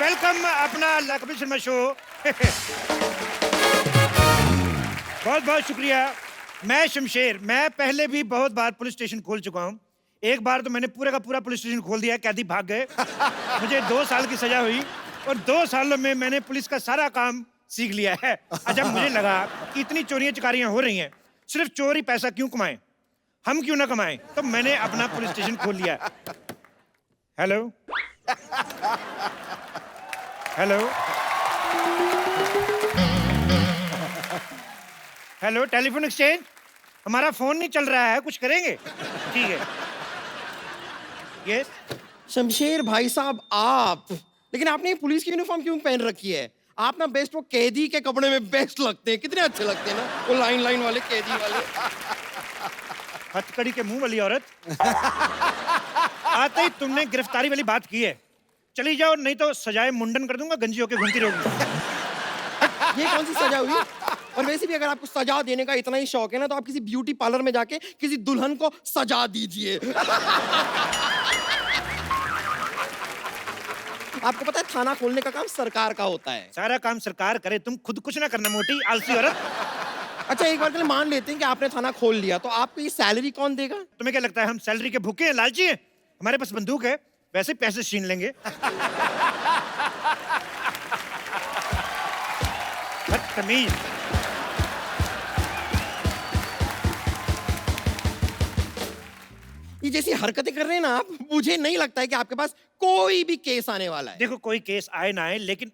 Welcome अपना Kapil Sharma show. बहुत बहुत शुक्रिया। मैं शमशेर, मैं पहले भी बहुत बार पुलिस स्टेशन खोल चुका हूँ। एक बार तो मैंने पूरा का पूरा पुलिस स्टेशन खोल दिया, कैदी भाग गए। मुझे 2 साल की सजा हुई और 2 सालों में मैंने पुलिस का सारा काम सीख लिया है। अच्छा, मुझे लगा कि इतनी चोरियां चकारियां हो रही हैं, सिर्फ चोर ही पैसा क्यों कमाएं, हम क्यों ना कमाएं, तो मैंने अपना पुलिस स्टेशन खोल लिया। Hello hello hello, telephone exchange, हमारा फोन नहीं चल रहा है, कुछ करेंगे? ठीक है। यस। शमशेर भाई साहब, आप लेकिन आपने ये पुलिस की यूनिफॉर्म क्यों पहन रखी है? आप ना बेस्ट वो कैदी के कपड़े में बेस्ट लगते हैं, कितने अच्छे लगते हैं ना, वो लाइन लाइन वाले कैदी वाले। हथकड़ी के मुंह वाली औरत। आते ही तुमने गिरफ्तारी वाली बात की है, चली जाओ, नहीं तो सजाए मुंडन कर दूंगा, गंजी होके घूमती रहोगी। ये कौन सी सजा हुई? और वैसे भी अगर आपको सजा देने का इतना ही शौक है ना, तो आप किसी ब्यूटी पार्लर में जाके किसी दुल्हन को सजा दीजिए। आपको पता है थाना खोलने का काम सरकार का होता है। सारा काम सरकार करे, तुम खुद कुछ ना करना, मोटी आलसी औरत। अच्छा, एक बार के लिए मान लेते हैं कि आपने थाना खोल लिया, तो आपको ये सैलरी कौन देगा? तुम्हें क्या लगता है हम सैलरी के भूखे हैं, लालची हैं? हमारे पास बंदूक है, वैसे पैसे छीन लेंगे। बदतमीज। ये जैसी हरकतें कर रहे हैं ना आप, मुझे नहीं लगता है कि आपके पास कोई भी केस आने वाला है। देखो, कोई केस आए ना आए, लेकिन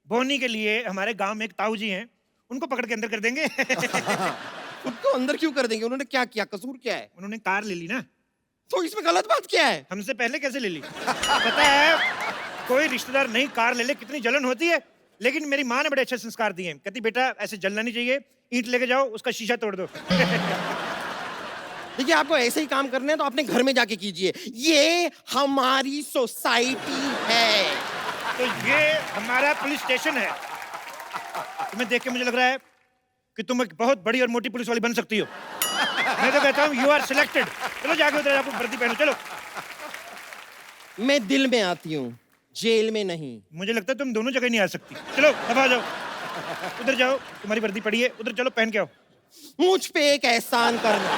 बोनी के लिए हमारे गांव में एक ताऊ जी हैं, उनको पकड़ के अंदर कर देंगे। उनको अंदर क्यों कर देंगे? उन्होंने क्या किया? कसूर क्या है? उन्होंने कार ले ली ना। तो इसमें गलत बात क्या है? हमसे पहले कैसे ले ली? पता है, कोई रिश्तेदार नहीं कार ले ले, कितनी जलन होती है। लेकिन मेरी माँ ने बड़े अच्छे संस्कार दिए हैं, कहती बेटा ऐसे जलना नहीं चाहिए, ईंट लेके जाओ, उसका शीशा तोड़ दो। देखिए, आपको ऐसे ही काम करने हैं तो अपने घर में जाके कीजिए। ये हमारी सोसाइटी है। तो ये हमारा पुलिस स्टेशन है। तुम्हें देख के मुझे लग रहा है कि तुम एक बहुत बड़ी और मोटी पुलिस वाली बन सकती हो। मैं तो कहता हूँ यू आर सिलेक्टेड। चलो जाके उधर आपको वर्दी पहनो, चलो। मैं दिल में आती हूँ, जेल में नहीं। मुझे लगता है तुम दोनों जगह नहीं आ सकती। चलो दबा जाओ, उधर जाओ, तुम्हारी वर्दी पड़ी है, उधर चलो पहन के आओ। मुझ पे एक एहसान करना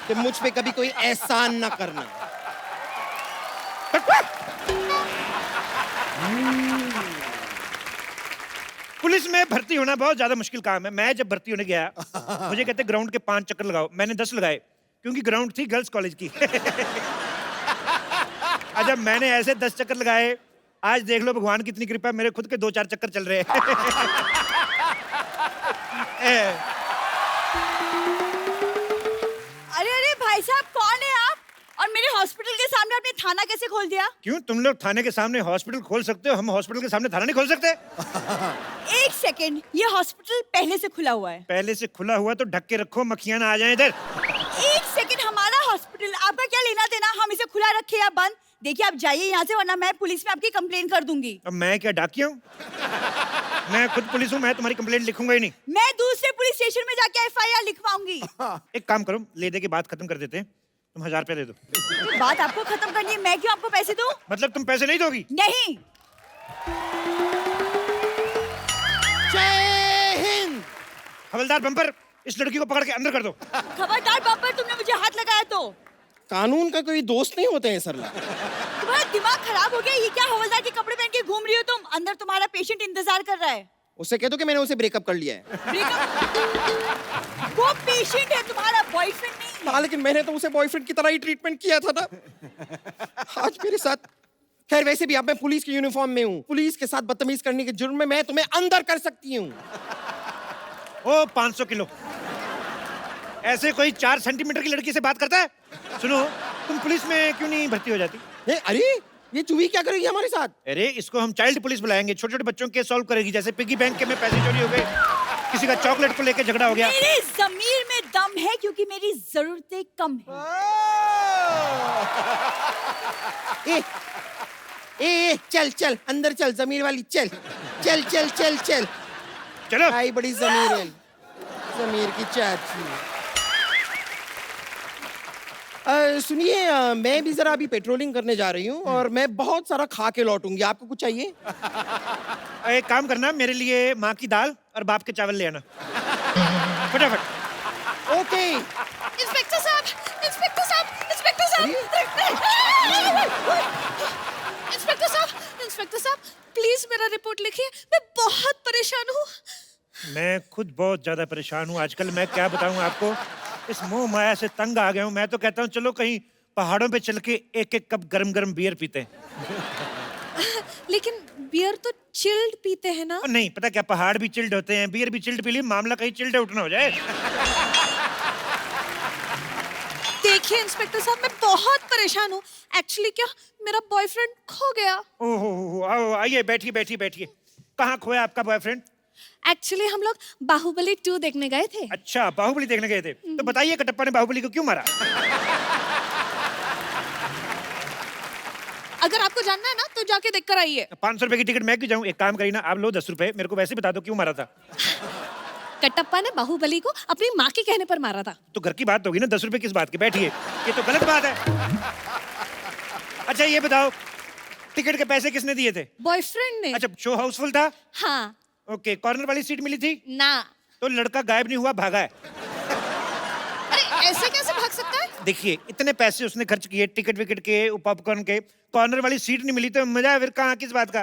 कि मुझ पे कभी कोई एहसान ना करना। पुलिस में भर्ती होना बहुत ज्यादा मुश्किल काम है। मैं जब भर्ती होने गया, मुझे कहते ग्राउंड के 5 चक्कर लगाओ, मैंने 10 लगाए, क्योंकि ग्राउंड थी गर्ल्स कॉलेज की। अच्छा, मैंने ऐसे 10 चक्कर लगाए, आज देख लो भगवान की इतनी कृपा, मेरे खुद के 2-4 चक्कर चल रहे हैं। अरे अरे भाई साहब, कौन है आप? और मेरे हॉस्पिटल के सामने आपने थाना कैसे खोल दिया? क्यों, तुम लोग थाने के सामने हॉस्पिटल खोल सकते हो, हम हॉस्पिटल के सामने थाना नहीं खोल सकते? एक सेकेंड, ये हॉस्पिटल पहले से खुला हुआ है। पहले से खुला हुआ तो ढक के रखो, मक्खियां ना आ जाएं इधर। एक सेकेंड, हमारा हॉस्पिटल, आपका क्या लेना देना हम इसे खुला रखे या बंद? देखिए, आप जाइए यहाँ से, वरना मैं पुलिस में आपकी कंप्लेन कर दूंगी। अब मैं क्या डाकिया हूँ? मैं खुद पुलिस हूँ, मैं तुम्हारी कंप्लेंट लिखूंगा ही नहीं। मैं दूसरे पुलिस स्टेशन में जाके FIR लिखवाऊंगी। एक काम करो, ले दे के बात खत्म कर देते हैं, तुम 1000 रुपया दे दो। बात आपको खत्म करनी है, मैं क्यों आपको पैसे दूं? मतलब तुम पैसे नहीं दोगी? नहीं। जय हिंद। हवलदार बम्पर, इस लड़की को पकड़ के अंदर कर दो। खबरदार बम्पर, तुमने मुझे हाथ लगाया तो। कानून का कोई दोस्त नहीं होते हैं सरला। तुम्हारा दिमाग खराब हो गया? ये क्या हवलदार के कपड़े पहन के घूम रही हो तुम? अंदर तुम्हारा पेशेंट इंतजार कर रहा है। उससे कह दो कि मैंने उसे ब्रेकअप कर लिया है। ब्रेकअप? वो पेशेंट है, तुम्हारा बॉयफ्रेंड नहीं है। हाँ, लेकिन मैंने तो उसे बॉयफ्रेंड की तरह ही ट्रीटमेंट किया था ना। आज मेरे साथ। खैर, वैसे भी अब मैं पुलिस की यूनिफॉर्म में हूँ, पुलिस के साथ बदतमीज करने के जुर्म में मैं तुम्हें अंदर कर सकती हूँ। ओ 500 किलो, ऐसे कोई 4 सेंटीमीटर की लड़की से बात करता है? सुनो, तुम पुलिस में क्यों नहीं भर्ती हो जाती? अरे, ये चूही क्या करेगी हमारे साथ? अरे, इसको हम चाइल्ड पुलिस बुलाएंगे, छोटे छोटे बच्चों के सॉल्व करेगी, जैसे पिगी बैंक के में पैसे चोरी हो गए, किसी का चॉकलेट को लेके झगड़ा हो गया। मेरे ज़मीर में दम है, क्योंकि मेरी जरूरतें कम हैं। ए, चल चल अंदर चल, जमीर वाली चल चल चल चल चल। चलो। आई बड़ी जमीर है, जमीर की चाची। सुनिए, मैं भी जरा अभी पेट्रोलिंग करने जा रही हूँ और मैं बहुत सारा खा के लौटूंगी। आपको कुछ चाहिए? एक काम करना, मेरे लिए माँ की दाल और बाप के चावल ले आना फटाफट। ओके। इंस्पेक्टर साहब, इंस्पेक्टर साहब, इंस्पेक्टर साहब, इंस्पेक्टर साहब, इंस्पेक्टर साहब, प्लीज मेरा रिपोर्ट लिखिए, मैं बहुत परेशान हूँ। मैं खुद बहुत ज्यादा परेशान हूँ आजकल। मैं क्या बताऊँ आपको, इस मोह माया से तंग आ गया हूँ। मैं तो कहता हूँ चलो कहीं पहाड़ों पे चल के एक एक कप गरम गरम बियर पीते हैं। लेकिन बियर तो चिल्ड पीते हैं ना? और नहीं पता क्या, पहाड़ भी चिल्ड होते हैं, बियर भी चिल्ड पी ली, मामला कहीं चिल्ड आउट ना हो जाए। देखिए इंस्पेक्टर साहब, मैं बहुत परेशान हूँ। एक्चुअली क्या, मेरा बॉयफ्रेंड खो गया। ओहो, आओ आइए, बैठिए बैठिए बैठिए। कहाँ खोया आपका बॉयफ्रेंड? एक्चुअली हम लोग बाहुबली 2 देखने गए थे। अच्छा, बाहुबली देखने गए थे। तो बताइए कटप्पा ने बाहुबली को क्यों मारा? अगर आपको जानना है ना तो जाके देख कर आइए। 500 रुपए की टिकट मैं क्यों जाऊं? एक काम करिए ना, आप लो 10 रुपए, मेरे को वैसे बता दो क्यों मारा था। कटप्पा ने बाहुबली को अपनी माँ के कहने पर मारा था। तो घर की बात होगी ना, 10 रुपए किस बात की? बैठिए, ये तो गलत बात है। अच्छा ये बताओ, टिकट के पैसे किसने दिए थे? बॉयफ्रेंड ने। अच्छा, शो हाउसफुल था? हाँ। ओके, कॉर्नर वाली सीट मिली थी? ना। तो लड़का गायब नहीं हुआ, भागा है। अरे ऐसे कैसे भाग सकता है? देखिए, इतने पैसे उसने खर्च किए टिकट विकेट के, पॉपकॉर्न के, कॉर्नर वाली सीट नहीं मिली तो मजा है फिर कहाँ, किस बात का?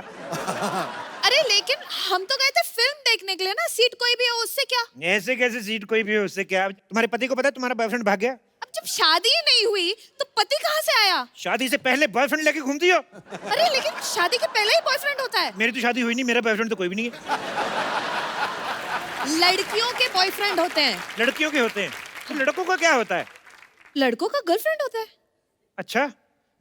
अरे लेकिन हम तो गए थे फिल्म देखने के लिए ना, सीट कोई भी हो उससे क्या? ऐसे कैसे सीट कोई भी हो, उससे क्या? तुम्हारे पति को पता है तुम्हारा बॉयफ्रेंड भाग गया? अब जब शादी ही नहीं हुई तो पति कहाँ से आया? शादी से पहले बॉयफ्रेंड लेके घूमती हो? अरे लेकिन शादी के पहले ही बॉयफ्रेंड होता है। मेरी तो शादी हुई नहीं, मेरा बॉयफ्रेंड तो कोई भी नहीं है। लड़कियों के बॉयफ्रेंड होते हैं। लड़कियों के होते हैं, तो लड़कों का क्या होता है? लड़कों का गर्लफ्रेंड होता है। अच्छा,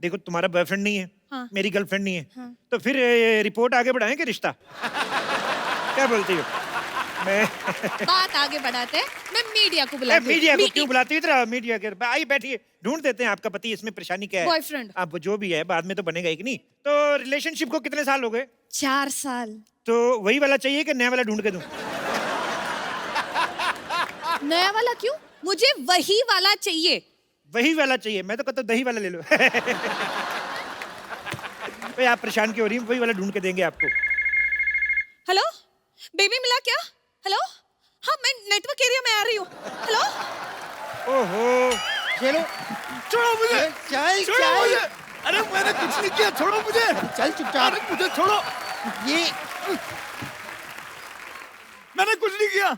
देखो तुम्हारा बॉयफ्रेंड नहीं है, हाँ। मेरी गर्लफ्रेंड नहीं है, हाँ। तो फिर रिपोर्ट आगे बढ़ाएं कि रिश्ता? क्या बोलती हो? मैं बात आगे बढ़ाते हैं, मैं मीडिया को बुलाती हूँ। मीडिया को क्यों बुलाती? इधर आओ, मीडिया के आइए बैठिए, ढूंढ देते हैं आपका पति, इसमें परेशानी क्या है? बॉयफ्रेंड। अब जो भी है बाद में तो बनेगा ही कि नहीं। तो रिलेशनशिप को कितने साल हो गए? 4 साल। तो वही वाला चाहिए कि नया वाला ढूंढ के दूं? नया वाला क्यों? मुझे वही वाला चाहिए। वही वाला चाहिए? मैं तो कहता हूं दही वाला ले लो। भाई आप परेशान क्यों हो रही हैं? वही वाला ढूंढ के देंगे आपको। हेलो, बेबी मिला क्या? हेलो, हाँ मैं नेटवर्क एरिया में आ रही हूँ। हेलो। ओहो, चलो, छोड़ो मुझे, चल छोड़ो मुझे। चल अरे मैंने कुछ नहीं किया, छोड़ो मुझे। चल चुपचाप। अरे मुझे छोड़ो, ये मैंने कुछ नहीं किया।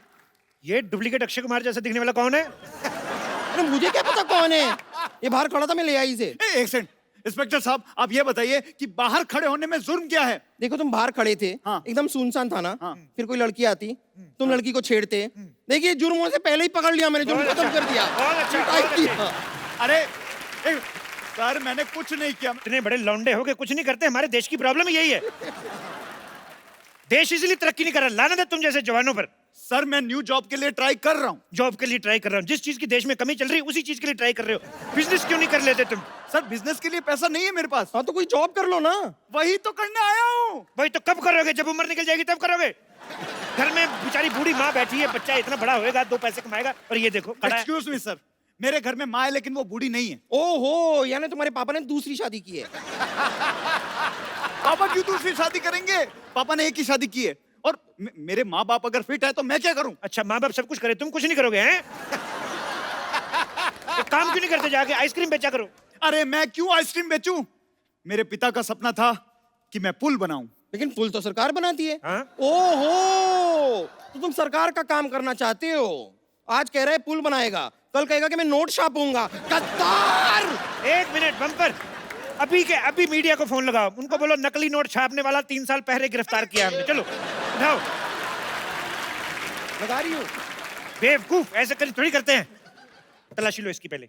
ये डुप्लीकेट अक्षय कुमार जैसा दिखने वाला कौन है? अरे मुझे क्या पता कौन है? ये बाहर खड़ा था, मैं ले आई इसे। एक सेकंड, इंस्पेक्टर साहब आप ये बताइए कि बाहर खड़े होने में जुर्म क्या है? देखो तुम बाहर खड़े थे, हाँ। एकदम सुनसान था ना, हाँ। फिर कोई लड़की आती, तुम लड़की को छेड़ते। देखिए जुर्मों से पहले ही पकड़ लिया मैंने, जुर्म बहुत खत्म अच्छा, कर दिया। बहुत अच्छा, पिटाई बहुत की। अच्छा। अरे सर मैंने कुछ नहीं किया। इतने बड़े लौंडे हो के कुछ नहीं करते? हमारे देश की प्रॉब्लम यही है। देश इसलिए तरक्की नहीं कर रहा, लानत है तुम जैसे जवानों पर। सर मैं न्यू जॉब के लिए ट्राई कर रहा हूँ। जॉब के लिए ट्राई कर रहा हूँ? जिस चीज की देश में कमी चल रही है उसी चीज के लिए ट्राई कर रहे हो। बिजनेस क्यों नहीं कर लेते तुम? सर बिजनेस के लिए पैसा नहीं है मेरे पास। हाँ तो कोई जॉब कर लो ना। वही तो करने आया हूँ। भाई तो कब करोगे? जब उम्र निकल जाएगी तब करोगे? घर में बेचारी बूढ़ी माँ बैठी है, बच्चा इतना बड़ा होएगा, 2 पैसे कमाएगा, और ये देखो खड़ा है। एक्सक्यूज मी सर, मेरे घर में माँ है लेकिन वो बूढ़ी नहीं है। ओहो, यानी तुम्हारे पापा ने दूसरी शादी की है। पापा क्यों दूसरी शादी करेंगे? पापा ने एक ही शादी की है। और मेरे माँ बाप अगर फिट है तो मैं क्या करूं? अच्छा, माँ बाप सब कुछ करे, तुम कुछ नहीं करोगे हैं? एक काम क्यों नहीं करते, जाके आइसक्रीम बेचा करो। अरे मैं क्यों आइसक्रीम बेचूं? मेरे पिता का सपना था कि मैं पुल बनाऊं। लेकिन पुल तो सरकार बनाती है। हाँ? ओहो, तो तुम सरकार का काम करना चाहते हो। आज कह रहा है पुल बनाएगा, कल कहेगा कि मैं नोट छापूंगा। गद्दार! 1 मिनट बम्पर, अभी के अभी मीडिया को फोन लगाओ, उनको बोलो नकली नोट छापने वाला 3 साल पहले गिरफ्तार किया हमने। चलो उठाओ। लगा रही हूँ। बेवकूफ, ऐसे कर थोड़ी करते हैं। तलाशी लो इसकी पहले।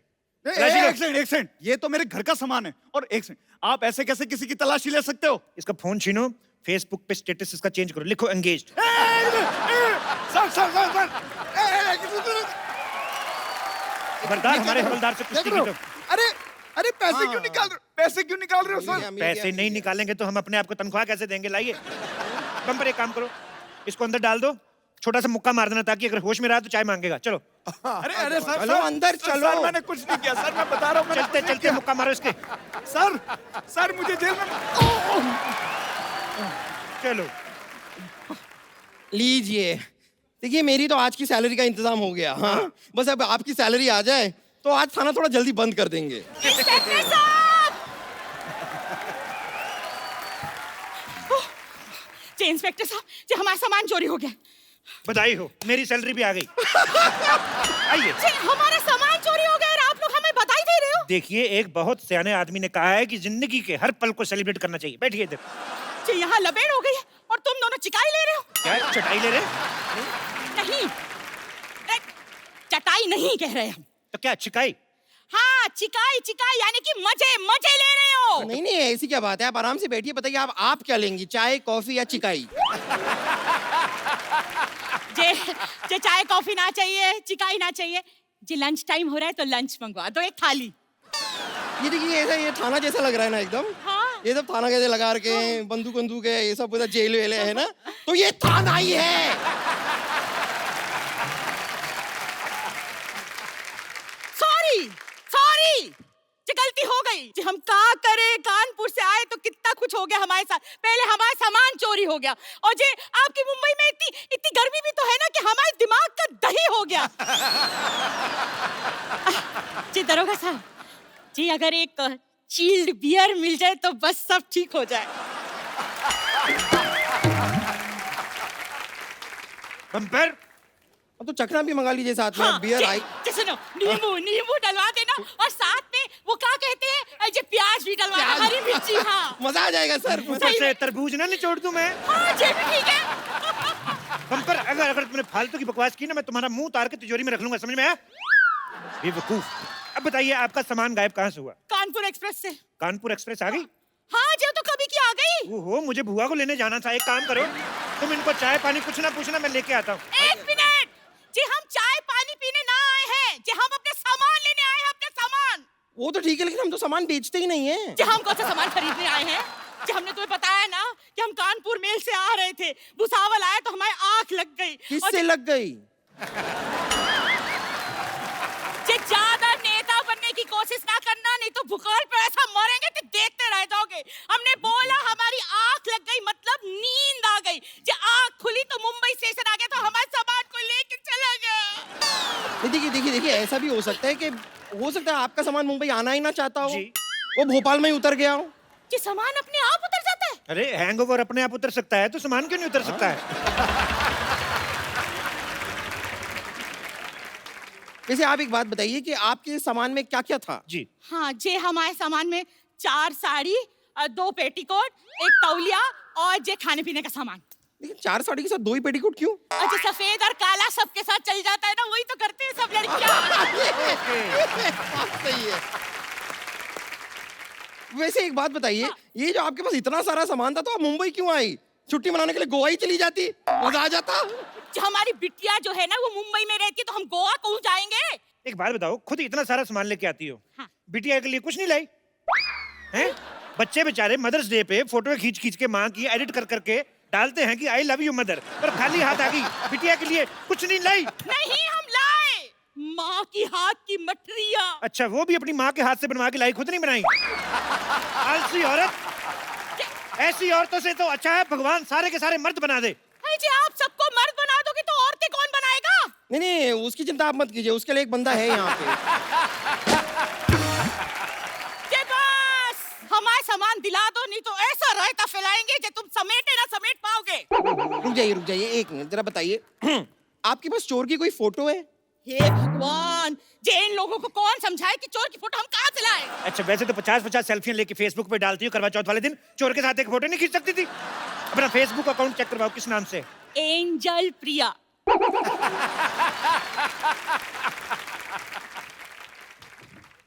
तलाशी लो। एक सेकंड, ये तो मेरे घर का सामान है। और एक सेकंड, आप ऐसे कैसे किसी की तलाशी ले सकते हो? इसका फोन छीनो, फेसबुक पे स्टेटस इसका चेंज करो, लिखो एंगेज्ड। सर खबरदार हमारे हवलदार से कुश्ती की तो। अरे अरे पैसे क्यों निकाल रहे हो? पैसे क्यों निकाल रहे हो सर? पैसे नहीं निकालेंगे तो हम अपने आप को तनख्वाह कैसे देंगे? लाइए बम्पर, एक काम करो, इसको अंदर डाल दो, छोटा सा मुक्का मार देना ताकि अगर होश में रहा तो चाय मांगेगा। चलो अरे अरे सर चलो अंदर चलो। सर मैंने कुछ नहीं किया सर, मैं बता रहा हूँ मैंने चलते कुछ नहीं चलते मुक्का मारो इसके। किया। सर मुझे जेल में चलो लीजिए। देखिए मेरी तो आज की सैलरी का इंतजाम हो गया। हाँ बस अब आपकी सैलरी आ जाए तो आज थाना थोड़ा जल्दी बंद कर देंगे। इंस्पेक्टर साहब! जी इंस्पेक्टर साहब, जी हमारा सामान चोरी हो गया। बधाई हो, मेरी सैलरी भी आ गई। आइए। जी हमारा सामान चोरी हो गया और आप लोग हमें बधाई दे रहे हो? देखिए एक बहुत सियाने आदमी ने कहा है कि जिंदगी के हर पल को सेलिब्रेट करना चाहिए। बैठिए इधर। जी यहाँ लपेट हो गई है और तुम दोनों चिकाई ले रहे हो? क्या चटाई ले रहे? नहीं, चटाई नहीं कह रहे हम। तो क्या चिकाई? हाँ चिकाई चिकाई यानी कि मजे मजे ले रहे हो। नहीं नहीं ऐसी क्या बात है, आप आराम से बैठिए। बताइए आप क्या लेंगी, चाय कॉफी या चिकाई? जे चाय कॉफी ना चाहिए, चिकाई ना चाहिए। जी लंच टाइम हो रहा है तो लंच मंगवा दो, एक थाली। ये देखिए ऐसा ये थाना जैसा लग रहा है ना एकदम। हाँ। ये सब थाना कैसे लगा रखे हैं, बंदूक बंदूक है, ये सब पूरा जेल वेल है ना, तो ये थाना ही है। सॉरी सॉरी, जी गलती हो गई। जी हम क्या करें, कानपुर से आए तो कितना कुछ हो गया हमारे साथ। पहले हमारा सामान चोरी हो गया और जी आपकी मुंबई में इतनी गर्मी भी तो है ना कि हमारे दिमाग का दही हो गया। जी दरोगा साहब जी, अगर एक चिल्ड बियर मिल जाए तो बस सब ठीक हो जाए। बम्पर अब तो चखना भी मंगा लीजिए साथ में। बियर आई। जी सुनो, नींबू नींबू डलवा देना और साथ में वो क्या कहते हैं, जी प्याज भी डलवा देना, हरी मिर्ची। हाँ मजा आ जाएगा सर। ऊपर से तरबूज ना निचोड़ दूं मैं। हाँ जी भी ठीक है। बम्पर अगर तुमने फालतू की बकवास की ना, मैं तुम्हारा मुंह उतार के तिजोरी में रख लूंगा, समझ में आया? बेवकूफ। अब बताइए आपका सामान गायब कहाँ से हुआ? कानपुर एक्सप्रेस से। कानपुर एक्सप्रेस आ गई? हाँ जी तो कभी की आ गई। ओहो, मुझे बुआ को लेने जाना था। एक काम करो, तुम इनको चाय पानी कुछ ना पूछना, मैं लेके आता हूँ। एक मिनट जी, हम चाय पानी पीने ना आए हैं जी, हम अपने सामान लेने आए हैं, अपने सामान। वो तो ठीक है लेकिन हम तो सामान बेचते ही नहीं है। जी हम कौन सा सामान खरीदने आए हैं जी? हमने तुम्हें बताया ना कि हम कानपुर मेल से आ रहे थे, भुसावल आया तो हमारी आंख लग गई। किससे लग गई? जी ज्यादा नेता बनने की कोशिश ना करना, नहीं तो भूगोल पे ऐसा मरेंगे कि देखते रह जाओगे। हमने बोला हमारी आंख लग गई मतलब नींद आ गई। जी आंख खुली तो मुंबई स्टेशन आ गया तो हमारे सामान को लेके चला गया। देखिए ऐसा भी हो सकता है कि हो सकता है आपका सामान मुंबई आना ही ना चाहता हो, जी। वो भोपाल में ही उतर गया हो। जी सामान अपने आप उतर जाता है? अरे हैंगओवर अपने आप उतर सकता है तो सामान क्यों नहीं उतर सकता है? वैसे आप एक बात बताइए कि आपके सामान में क्या क्या था? जी हाँ जी, हमारे सामान में 4 साड़ी, 2 पेटीकोट, 1 तौलिया और जे खाने पीने का सामान। लेकिन 4 साड़ी के साथ 2 ही पेटीकोट क्यों? अच्छा सफेद और काला सबके साथ चल जाता है ना, वही तो करते हैं सब लड़कियां। बात सही है। वैसे एक बात बताइए, हाँ। ये जो आपके पास इतना सारा सामान था तो आप मुंबई क्यों आई? छुट्टी मनाने के लिए गोवा ही चली जाती, मजा आ जाता। जो हमारी बिटिया जो है ना वो मुंबई में रहती है तो हम गोवा क्यों जाएंगे? एक बात बताओ, खुद इतना सारा सामान लेके आती हो, हाँ। बिटिया के लिए कुछ नहीं लाई हैं? बच्चे बेचारे मदर्स डे पे फोटो खींच खींच के माँ की एडिट कर करके डालते हैं कि आई लव यू मदर, पर खाली हाथ आ गई, बिटिया के लिए कुछ नहीं लाई। नहीं हम लाए माँ की हाथ की मठरिया। अच्छा, वो भी अपनी माँ के हाथ से बनवा के लाई, खुद नहीं बनाई? आलसी औरत। ऐसी औरतों से तो अच्छा है भगवान सारे के सारे मर्द बना दे। जी आप सबको मर्द बना दोगे तो औरतें कौन बनाएगा? नहीं उसकी चिंता आप मत कीजिए, उसके लिए एक बंदा है यहाँ पे। के बस हमारा सामान दिला दो, नहीं तो ऐसा रायता फैलाएंगे कि तुम समेटे ना समेट पाओगे। रुक जाइए 1 मिनट, जरा बताइए आपके पास चोर की कोई फोटो है? हे भगवान, जे इन लोगों को कौन समझाए कि चोर की फोटो हम कहाँ से लाए? अच्छा, वैसे तो 50-50 सेल्फियां लेके फेसबुक पे डालती हो, करवा चौथ वाले दिन चोर के साथ एक फोटो नहीं खींच सकती थी? अपना फेसबुक अकाउंट चेक करवाओ, किस नाम से? एंजल प्रिया।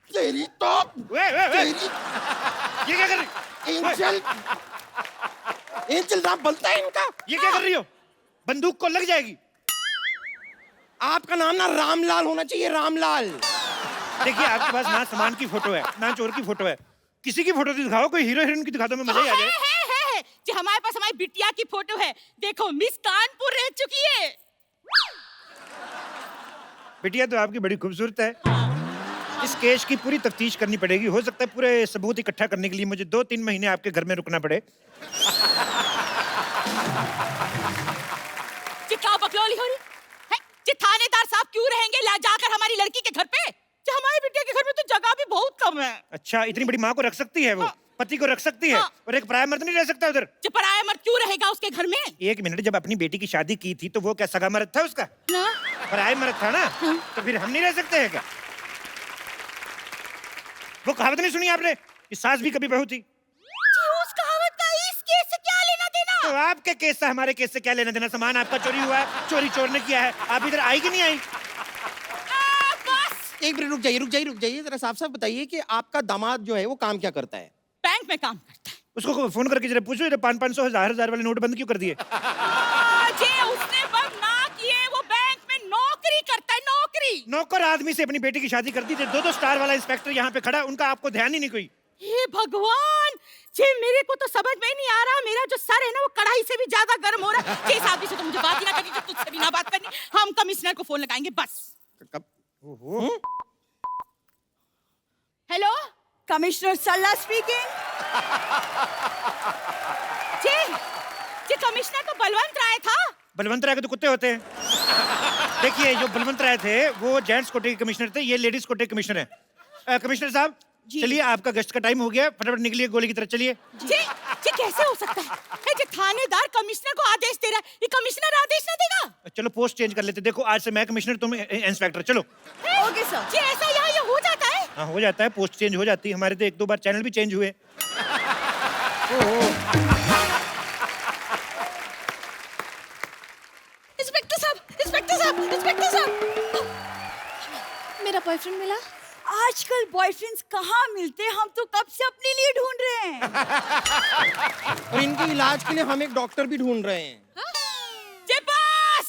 तेरी तो वे, ये क्या कर रही? एंजल नाम बनता है इनका। ये क्या कर रही हो? बंदूक को लग जाएगी। आपका नाम ना रामलाल होना चाहिए, रामलाल। देखिए आपके पास ना सामान की फोटो है ना चोर की फोटो है, किसी की फोटो दिखाओ, कोई हीरो हीरोइन की दिखा दो, मैं मजा ही आ जाए। है। जी हमारे पास हमारी बिटिया की फोटो है, देखो मिस कानपुर रह चुकी है। बिटिया तो आपकी बड़ी खूबसूरत है। इस केस की पूरी तफ्तीश करनी पड़ेगी। हो सकता है पूरे सबूत इकट्ठा करने के लिए मुझे 2-3 महीने आपके घर में रुकना पड़े। जी क्या बकलौली हो रही है? जी थानेदार साहब क्यों रहेंगे ला जाकर हमारी लड़की के घर पे? जी हमारी बिटिया के घर में तो जगह भी बहुत कम है। अच्छा, इतनी बड़ी माँ को रख सकती है वो? हाँ। पति को रख सकती है? हाँ। और एक पराया मर्द नहीं रह सकता उधर? जी पराया मर्द क्यों रहेगा उसके घर में? एक मिनट, जब अपनी बेटी की शादी की थी तो वो क्या सगा मर्द था उसका? ना? पराया मर्द था ना? तो फिर हम नहीं रह सकते हैं क्या? वो कहावत नहीं सुनी आपने कि सास भी कभी बहू थी? जी उस कहावत का इस केस से क्या लेना देना? तो आपके केस से हमारे केस से क्या लेना देना? सामान आपका चोरी हुआ है, चोरी चोर ने किया है। आप इधर आई कि नहीं आई? बस एक मिनट रुक जाइए जरा साफ साफ बताइए कि आपका दामाद जो है वो काम क्या करता है? बैंक में काम करता है। उसको फोन करके जरा पूछो, 500-500, 1000 वाले नोट बंद क्यों कर दिए? जी उसने बंद ना किए, वो बैंक में नौकरी करता है, नौकरी। नौकर आदमी से अपनी बेटी की शादी कर दी थी। 2-2 स्टार वाला इंस्पेक्टर यहाँ पे खड़ा, उनका आपको ध्यान ही नहीं कोई। हे भगवान, जी मेरे को तो समझ में नहीं आ रहा, मेरा जो सर है ना वो कढ़ाई से भी ज्यादा गर्म हो रहा है। जी इस आदमी से तो मुझे बात ही ना करनी, जो तुझसे भी ना बात करनी। हम कमिश्नर को फोन लगाएंगे बस। कब? हेलो, कमिश्नर सल्ला स्पीकिंग। जी जी कमिश्नर तो बलवंत राय था। बलवंत राय के तो कुत्ते होते हैं। देखिए, जो बलवंत राय थे वो जेंट्स कोटे के कमिश्नर थे, ये लेडीज कोटे के कमिश्नर हैं। कमिश्नर साहब चलिए, आपका गश्त का टाइम हो गया, फटाफट निकलिए गोली की तरफ चलिए। जी जी कैसे हो सकता है? जी थानेदार कमिश्नर को आदेश दे रहा है, ये कमिश्नर आदेश ना देगा? चलो पोस्ट चेंज कर लेते। देखो, आज से मैं कमिश्नर, तुम इंस्पेक्टर। चलो। Okay sir. जी ऐसा यहाँ ये हो जाता है? हाँ, हो जाता है, पोस्ट चेंज हो जाती है। हमारे तो 1-2 बार चैनल भी चेंज हुए। इंस्पेक्टर साहब, इंस्पेक्टर साहब, इंस्पेक्टर साहब, मेरा बॉयफ्रेंड मिला। आजकल बॉयफ्रेंड्स कहाँ मिलते हैं? हम तो कब से अपने लिए ढूंढ रहे हैं। और इनके इलाज के लिए हम एक डॉक्टर भी ढूंढ रहे हैं। जे बस,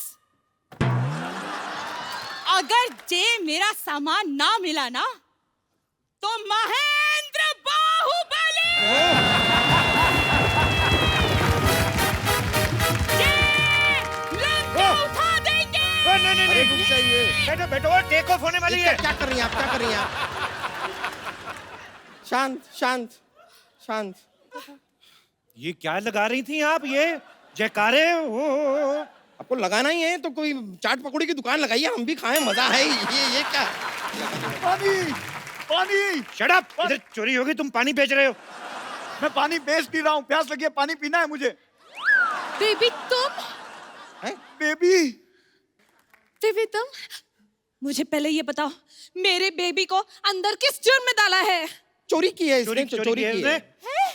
अगर जे मेरा सामान ना मिला ना तो महेंद्र बाहुबली जे लंका उठा देंगे। नहीं, अरे रुक जाइए। बैठो बैठो, टेक ऑफ होने वाली है। क्या कर रही हैं आप? क्या कर रही हैं आप? शांत शांत शांत। ये क्या लगा रही थी आप? ये जयकारे हो। आपको लगाना ही है तो कोई चाट पकौड़ी की दुकान लगाइए, हम भी खाएं, मजा है। ये क्या? पानी पानी। Shut up! इधर चोरी होगी, तुम पानी बेच रहे हो। मैं पानी बेच नहीं रहा हूँ, प्यास लगी है, पानी पीना है मुझे। बेबी तुम, बेबी बेबी तुम, मुझे पहले ये बताओ, मेरे बेबी को अंदर किस जुर्म में डाला है? चोरी की है इसने, चोरी चोरी की है की इसने। है। हैं?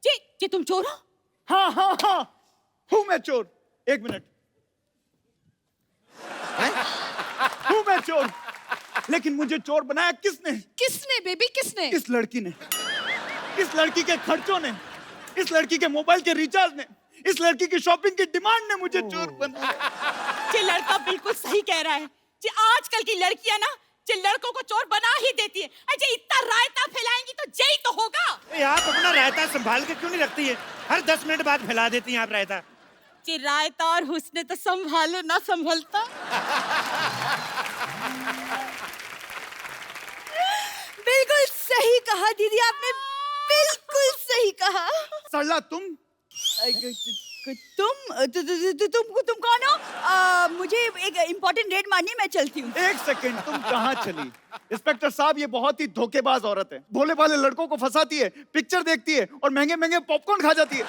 जी जी तुम चोर हो? हाँ हाँ हाँ, हूँ मैं चोर। 1 मिनट, हूँ मैं चोर, लेकिन मुझे चोर बनाया किसने? किसने बेबी, किसने? इस लड़की ने, इस लड़की के खर्चों ने, इस लड़की के मोबाइल के रिचार्ज ने, इस लड़की की शॉपिंग की डिमांड ने मुझे चोर बनाया। ये लड़का बिल्कुल सही कह रहा है। जी आजकल की लड़कियां ना जो लड़कों को चोर बना ही देती है। अजय इतना रायता फैलाएंगी तो जय तो होगा। आप अपना रायता संभाल के क्यों नहीं रखती है? हर 10 मिनट बाद फैला देती हैं आप रायता। जी रायता और हुस्न तो संभाले ना संभलता। बिल्कुल सही कहा दीदी, आपने बिल्कुल सही कहा। सरला तुम तुम कौन हो? मुझे एक इम्पोर्टेंट रेड मारनी है, मैं चलती हूँ। 1 सेकंड, तुम कहाँ चली? इंस्पेक्टर साहब, ये बहुत ही धोखेबाज औरत है। भोले भाले लड़कों को फंसाती है, पिक्चर देखती है और महंगे महंगे पॉपकॉर्न खा जाती है।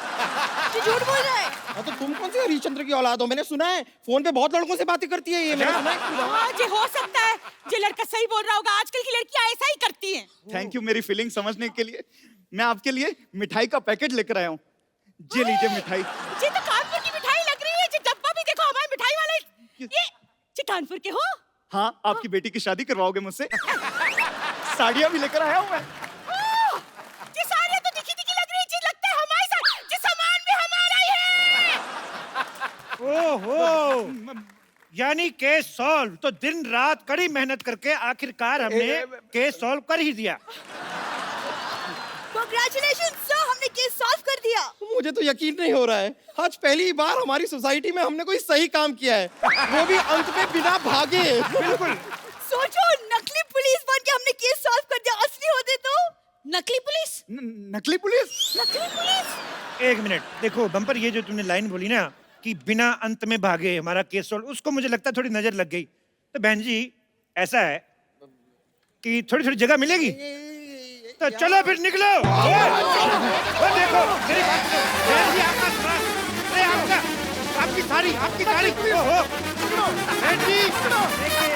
जी झूठ बोल रहा है। हाँ, तो तुम कौन से हरिश्चंद्र की औलाद हो? मैंने सुना है फोन पे बहुत लड़कों से बातें करती है ये। मैंने सुना है। हाँ जी हो सकता है, ये लड़का सही बोल रहा होगा। आजकल की लड़कियां ऐसा ही करती हैं। थैंक यू मेरी फीलिंग समझने के लिए। मैं आपके लिए मिठाई का पैकेट लेकर आया हूँ। ये लीजिए मिठाई। ये तो कानपुर की मिठाई लग रही है। जी डब्बा भी देखो, हमारे मिठाई वाले ये जी कानपुर के हो? हाँ, आपकी बेटी की शादी करवाओगे मुझसे? साड़ियाँ भी लेकर आया हूँ मैं। ये साड़ियाँ तो दिखी दिखी लग रही है। जी लगता है हमारे साथ जी सामान भी हमारा ही है। ओहो, यानी केस सॉल्व। तो दिन रात कड़ी मेहनत करके आखिरकार हमने केस सॉल्व कर ही दिया। कांग्रेचुलेशन सर, हमने केस सॉल्व कर दिया। मुझे तो यकीन नहीं हो रहा है, आज पहली बार हमारी सोसाइटी में हमने कोई सही काम किया है, वो भी अंत में बिना भागे। बिल्कुल, सोचो नकली पुलिस बन के हमने केस सॉल्व कर दिया, असली होते तो नकली पुलिस। नकली पुलिस? नकली पुलिस। एक मिनट, देखो बम्पर, ये जो तुमने लाइन बोली ना कि बिना अंत में भागे हमारा केस सॉल्व, उसको मुझे लगता है थोड़ी नजर लग गई। तो बहन जी ऐसा है कि थोड़ी थोड़ी जगह मिलेगी, तो चलो फिर निकलो। वो देखो मेरी बात सुनो, बहन जी आपका अरे आपकी साड़ी, ओहो बहन जी देखिए